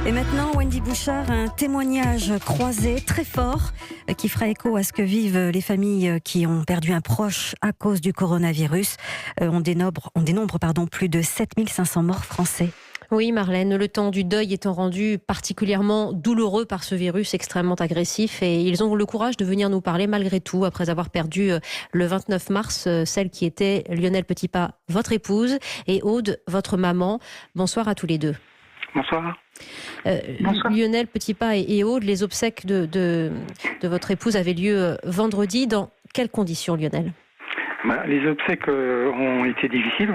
Et maintenant, Wendy Bouchard, un témoignage croisé très fort qui fera écho à ce que vivent les familles qui ont perdu un proche à cause du coronavirus. On dénombre plus de 7500 morts français. Oui, Marlène, le temps du deuil étant rendu particulièrement douloureux par ce virus extrêmement agressif, et ils ont le courage de venir nous parler malgré tout, après avoir perdu le 29 mars celle qui était Lionel Petitpas, votre épouse, et Aude, votre maman. Bonsoir à tous les deux. Bonsoir. Bonsoir. Lionel Petitpas et Aude, les obsèques de votre épouse avaient lieu vendredi. Dans quelles conditions, Lionel ? Les obsèques ont été difficiles.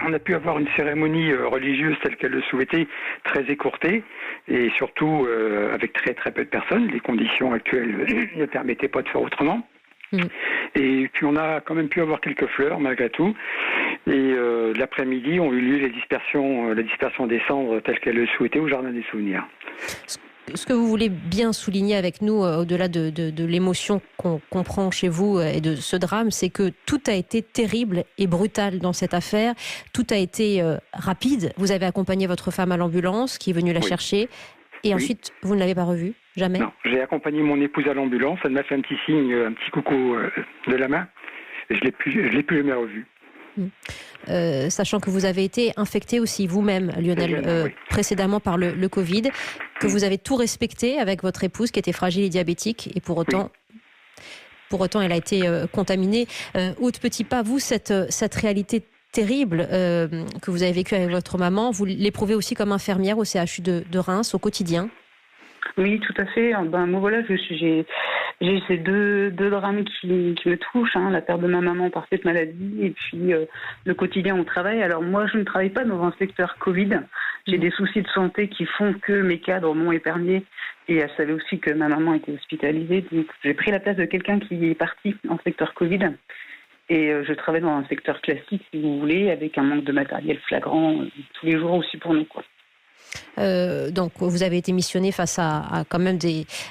On a pu avoir une cérémonie religieuse telle qu'elle le souhaitait, très écourtée, et surtout avec très très peu de personnes. Les conditions actuelles ne permettaient pas de faire autrement. Et puis on a quand même pu avoir quelques fleurs malgré tout. Et l'après-midi ont eu lieu la dispersion des cendres telle qu'elle le souhaitait au Jardin des Souvenirs. Ce que vous voulez bien souligner avec nous, au-delà de l'émotion qu'on comprend chez vous et de ce drame, c'est que tout a été terrible et brutal dans cette affaire. Tout a été rapide. Vous avez accompagné votre femme à l'ambulance qui est venue la chercher. Et ensuite, vous ne l'avez pas revue ? Jamais ? Non, j'ai accompagné mon épouse à l'ambulance. Elle m'a fait un petit signe, un petit coucou de la main. Et je l'ai plus jamais revue. Sachant que vous avez été infecté aussi vous-même, Lionel, précédemment par le Covid, que vous avez tout respecté avec votre épouse qui était fragile et diabétique, et pour autant elle a été contaminée. Aude Petitpas, vous, cette réalité terrible que vous avez vécue avec votre maman, vous l'éprouvez aussi comme infirmière au CHU de Reims au quotidien ? Oui, tout à fait. Moi, voilà, j'ai ces deux drames qui me touchent, la perte de ma maman par cette maladie et puis le quotidien au travail. Alors moi, je ne travaille pas dans un secteur Covid. J'ai des soucis de santé qui font que mes cadres m'ont épargné, et elle savait aussi que ma maman était hospitalisée. Donc j'ai pris la place de quelqu'un qui est parti en secteur Covid. Et je travaille dans un secteur classique, si vous voulez, avec un manque de matériel flagrant tous les jours aussi pour nous, quoi. Donc vous avez été missionné face à quand même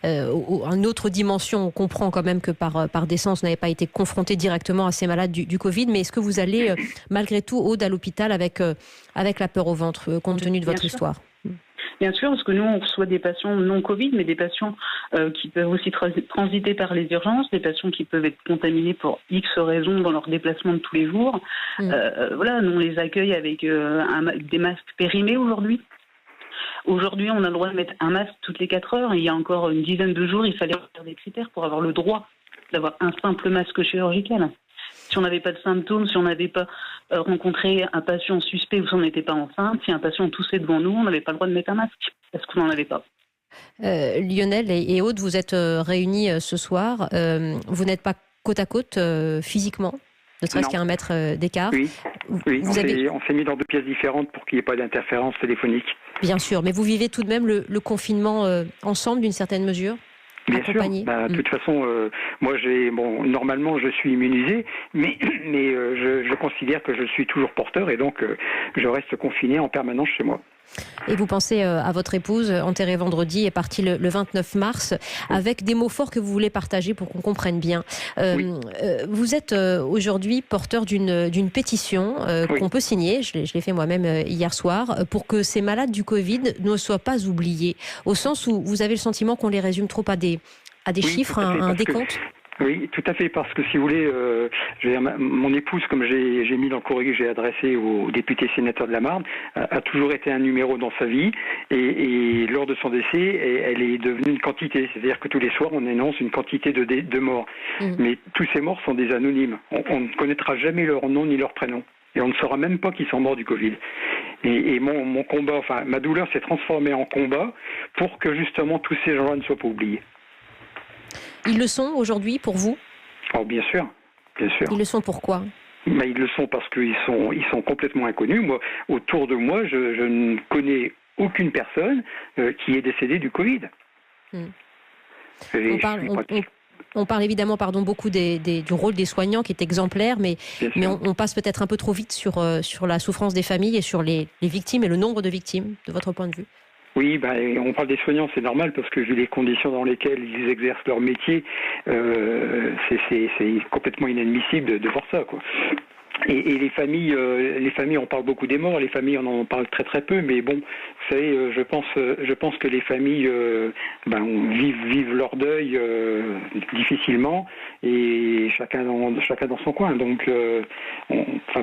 une autre dimension. On comprend quand même que par décence vous n'avez pas été confronté directement à ces malades du Covid, mais est-ce que vous allez malgré tout, Aude, à l'hôpital avec la peur au ventre compte tenu de votre histoire ? Bien sûr, parce que nous, on reçoit des patients non Covid, mais des patients qui peuvent aussi transiter par les urgences, des patients qui peuvent être contaminés pour X raisons dans leur déplacement de tous les jours. Nous, on les accueille avec des masques périmés aujourd'hui. Aujourd'hui, on a le droit de mettre un masque toutes les 4 heures. Il y a encore une dizaine de jours, il fallait faire des critères pour avoir le droit d'avoir un simple masque chirurgical. Si on n'avait pas de symptômes, si on n'avait pas rencontré un patient suspect ou si on n'était pas enceinte, si un patient toussait devant nous, on n'avait pas le droit de mettre un masque parce qu'on n'en avait pas. Lionel et Aude, vous êtes réunis ce soir. Vous n'êtes pas côte à côte physiquement, ne serait-ce qu'à 1 mètre d'écart. Oui. On s'est mis dans 2 pièces différentes pour qu'il n'y ait pas d'interférence téléphonique. Bien sûr, mais vous vivez tout de même le confinement ensemble d'une certaine mesure ? Bien sûr. De toute façon, moi, normalement, je suis immunisé, mais je considère que je suis toujours porteur, et donc je reste confiné en permanence chez moi. Et vous pensez à votre épouse, enterrée vendredi, et partie le 29 mars, avec des mots forts que vous voulez partager pour qu'on comprenne bien. Vous êtes aujourd'hui porteur d'une pétition qu'on peut signer, je l'ai fait moi-même hier soir, pour que ces malades du Covid ne soient pas oubliés, au sens où vous avez le sentiment qu'on les résume trop à des chiffres, un décompte. Oui, tout à fait, parce que si vous voulez, mon épouse, comme j'ai mis dans le courrier que j'ai adressé au député sénateur de la Marne, a toujours été un numéro dans sa vie, et lors de son décès, elle est devenue une quantité. C'est-à-dire que tous les soirs, on énonce une quantité de morts. Mais tous ces morts sont des anonymes. On ne connaîtra jamais leur nom ni leur prénom. Et on ne saura même pas qu'ils sont morts du Covid. Et mon combat, ma douleur s'est transformée en combat pour que justement tous ces gens-là ne soient pas oubliés. Ils le sont aujourd'hui pour vous ? Oh, bien sûr. Ils le sont pourquoi ? Ils le sont parce qu'ils sont complètement inconnus. Moi, autour de moi, je ne connais aucune personne qui est décédée du Covid. On parle évidemment beaucoup du rôle des soignants qui est exemplaire, mais on passe peut-être un peu trop vite sur la souffrance des familles et sur les victimes et le nombre de victimes, de votre point de vue. Oui, on parle des soignants, c'est normal, parce que vu les conditions dans lesquelles ils exercent leur métier, c'est complètement inadmissible de voir ça, quoi. Et les familles, on parle beaucoup des morts, les familles on en parle très très peu, mais bon, vous savez, je pense que les familles vivent leur deuil difficilement et chacun dans son coin. Donc,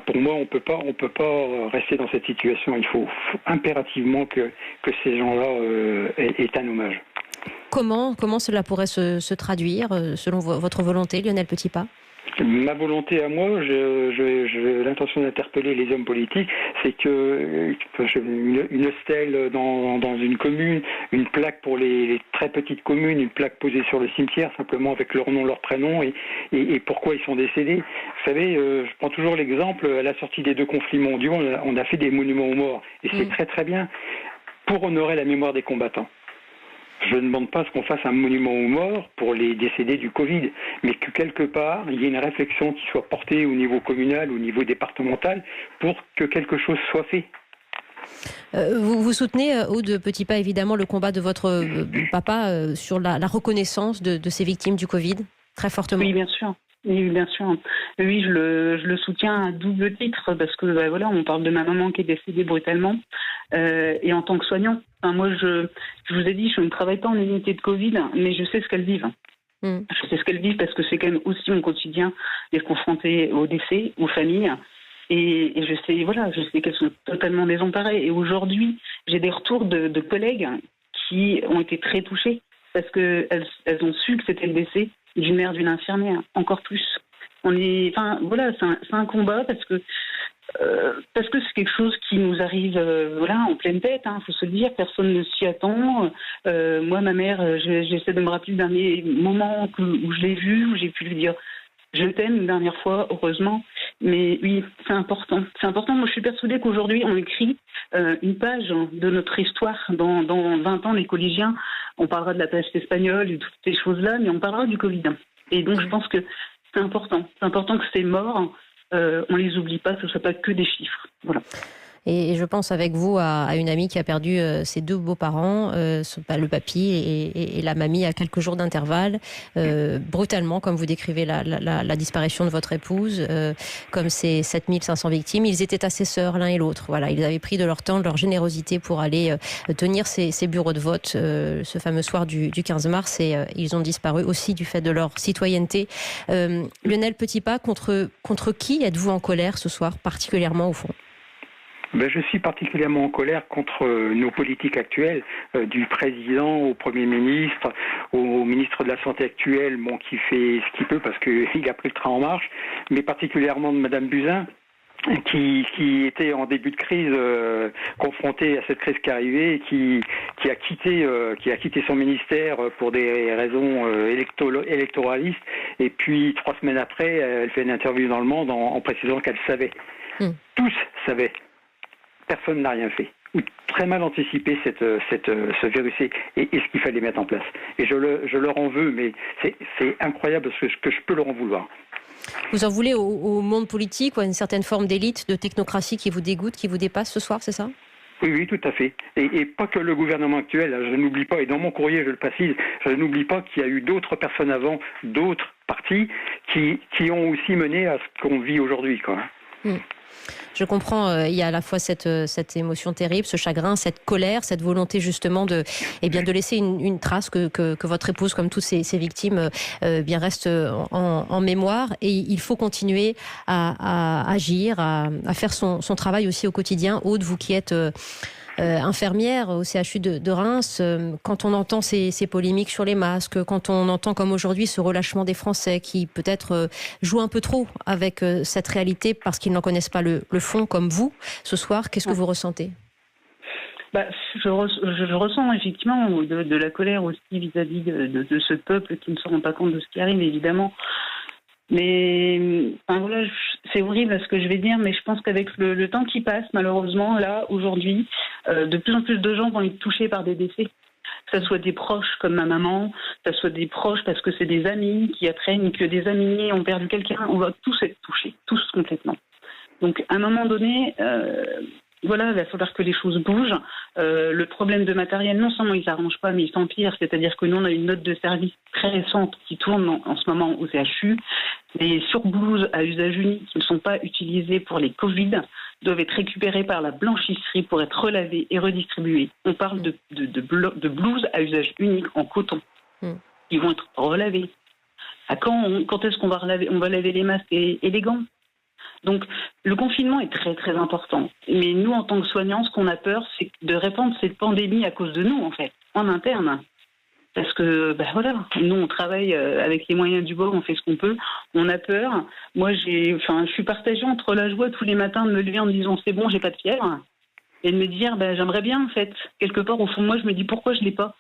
pour moi, on peut pas rester dans cette situation. Il faut impérativement que ces gens-là aient un hommage. Comment cela pourrait se traduire selon votre volonté, Lionel Petitpas ? Ma volonté à moi, j'ai l'intention d'interpeller les hommes politiques, c'est que une stèle dans une commune, une plaque pour les très petites communes, une plaque posée sur le cimetière, simplement avec leur nom, leur prénom et pourquoi ils sont décédés. Vous savez, je prends toujours l'exemple, à la sortie des 2 conflits mondiaux, on a fait des monuments aux morts, et c'est très très bien, pour honorer la mémoire des combattants. Je ne demande pas qu'on fasse un monument aux morts pour les décédés du Covid, mais que quelque part, il y ait une réflexion qui soit portée au niveau communal, au niveau départemental, pour que quelque chose soit fait. Vous soutenez, Aude Petitpas, évidemment, le combat de votre papa sur la reconnaissance de ces victimes du Covid, très fortement. Oui, bien sûr. Oui, bien sûr. Oui, je le soutiens à double titre parce que on parle de ma maman qui est décédée brutalement et en tant que soignant. Enfin, moi, je vous ai dit, je ne travaille pas en unité de Covid, mais je sais ce qu'elles vivent. Je sais ce qu'elles vivent parce que c'est quand même aussi mon quotidien d'être confrontée au décès, aux familles. Et je sais qu'elles sont totalement désemparées. Et aujourd'hui, j'ai des retours de collègues qui ont été très touchés parce qu'elles ont su que c'était le décès d'une mère, d'une infirmière, encore plus. C'est un combat parce que c'est quelque chose qui nous arrive en pleine tête, faut se le dire, personne ne s'y attend. Moi, ma mère, j'essaie de me rappeler d'un moment où je l'ai vue, où j'ai pu lui dire je t'aime une dernière fois, heureusement. Mais oui, c'est important. C'est important. Moi, je suis persuadée qu'aujourd'hui, on écrit une page de notre histoire. Dans 20 ans, les collégiens, on parlera de la peste espagnole et toutes ces choses-là, mais on parlera du Covid. Et donc, je pense que c'est important. C'est important que ces morts, on les oublie pas, que ce ne soit pas que des chiffres. Voilà. Et je pense avec vous à une amie qui a perdu ses 2 beaux-parents, le papy et la mamie à quelques jours d'intervalle, brutalement, comme vous décrivez la disparition de votre épouse, comme ces 7500 victimes. Ils étaient assez sœurs l'un et l'autre. Voilà, ils avaient pris de leur temps, de leur générosité pour aller tenir ces bureaux de vote ce fameux soir du 15 mars et ils ont disparu aussi du fait de leur citoyenneté. Lionel Petitpas, contre qui êtes-vous en colère ce soir, particulièrement au fond ? Je suis particulièrement en colère contre nos politiques actuelles, du président au Premier ministre, au ministre de la Santé actuel, qui fait ce qu'il peut parce qu'il a pris le train en marche, mais particulièrement de Madame Buzyn, qui était en début de crise confrontée à cette crise qui arrivait et qui a quitté son ministère pour des raisons électoralistes et puis 3 semaines après elle fait une interview dans Le Monde en précisant qu'elle savait. Tous savaient. Personne n'a rien fait, ou très mal anticipé ce virus et ce qu'il fallait mettre en place. Et je leur en veux, mais c'est incroyable ce que je peux leur en vouloir. Vous en voulez au monde politique ou à une certaine forme d'élite, de technocratie qui vous dégoûte, qui vous dépasse ce soir, c'est ça ? Oui, tout à fait. Et pas que le gouvernement actuel, je n'oublie pas, et dans mon courrier je le précise, je n'oublie pas qu'il y a eu d'autres personnes avant, d'autres partis, qui ont aussi mené à ce qu'on vit aujourd'hui, quoi. Je comprends, il y a à la fois cette émotion terrible, ce chagrin, cette colère, cette volonté justement de laisser une trace que votre épouse, comme toutes ces victimes, reste en mémoire. Et il faut continuer à agir, à faire son travail aussi au quotidien. Aude, vous qui êtes infirmière au CHU de Reims, quand on entend ces polémiques sur les masques, quand on entend comme aujourd'hui ce relâchement des Français qui peut-être jouent un peu trop avec cette réalité parce qu'ils n'en connaissent pas le fond comme vous, ce soir, qu'est-ce que vous ressentez ? Je ressens effectivement de la colère aussi vis-à-vis de ce peuple qui ne se rend pas compte de ce qui arrive, évidemment. Mais c'est horrible ce que je vais dire, mais je pense qu'avec le temps qui passe, malheureusement, là, aujourd'hui, de plus en plus de gens vont être touchés par des décès. Que ce soit des proches comme ma maman, que ce soit des proches parce que c'est des amis qui apprennent que des amis ont perdu quelqu'un, on va tous être touchés, tous complètement. Donc à un moment donné, il va falloir que les choses bougent. Le problème de matériel, non seulement il ne s'arrange pas, mais il s'empire. C'est-à-dire que nous, on a une note de service très récente qui tourne en ce moment au CHU. Les surblouses à usage unique qui ne sont pas utilisées pour les Covid doivent être récupérées par la blanchisserie pour être relavées et redistribuées. On parle de blouses à usage unique en coton. Ils vont être relavées. Quand est-ce qu'on va relaver? On va laver les masques et les gants. Donc, le confinement est très, très important. Mais nous, en tant que soignants, ce qu'on a peur, c'est de répandre cette pandémie à cause de nous, en fait, en interne. Parce que, nous, on travaille avec les moyens du bord, on fait ce qu'on peut. On a peur. Moi, je suis partagée entre la joie tous les matins de me lever en me disant c'est bon, j'ai pas de fièvre, et de me dire j'aimerais bien, en fait. Quelque part, au fond de moi, je me dis pourquoi je l'ai pas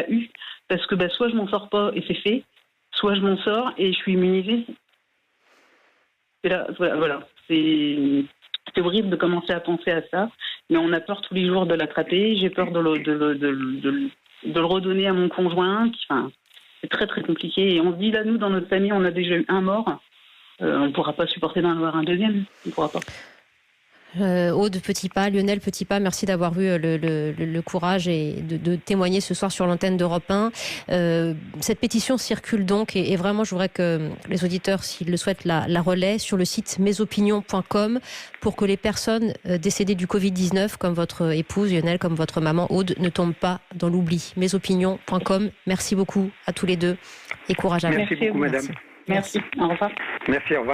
eu. Parce que soit je m'en sors pas et c'est fait, soit je m'en sors et je suis immunisée. Et là, voilà. C'est horrible de commencer à penser à ça, mais on a peur tous les jours de l'attraper. J'ai peur de le redonner à mon conjoint. C'est très très compliqué. Et on se dit là, nous, dans notre famille, on a déjà eu un mort. On ne pourra pas supporter d'en avoir un deuxième. On ne pourra pas. Aude Petitpas, Lionel Petitpas, merci d'avoir eu le courage et de témoigner ce soir sur l'antenne d'Europe 1. Cette pétition circule donc et vraiment je voudrais que les auditeurs, s'ils le souhaitent, la relaient sur le site mesopinions.com pour que les personnes décédées du Covid-19, comme votre épouse Lionel, comme votre maman Aude, ne tombent pas dans l'oubli. Mesopinions.com. Merci beaucoup à tous les deux et courage à vous. Merci beaucoup, madame. Merci. Au revoir. Merci, au revoir.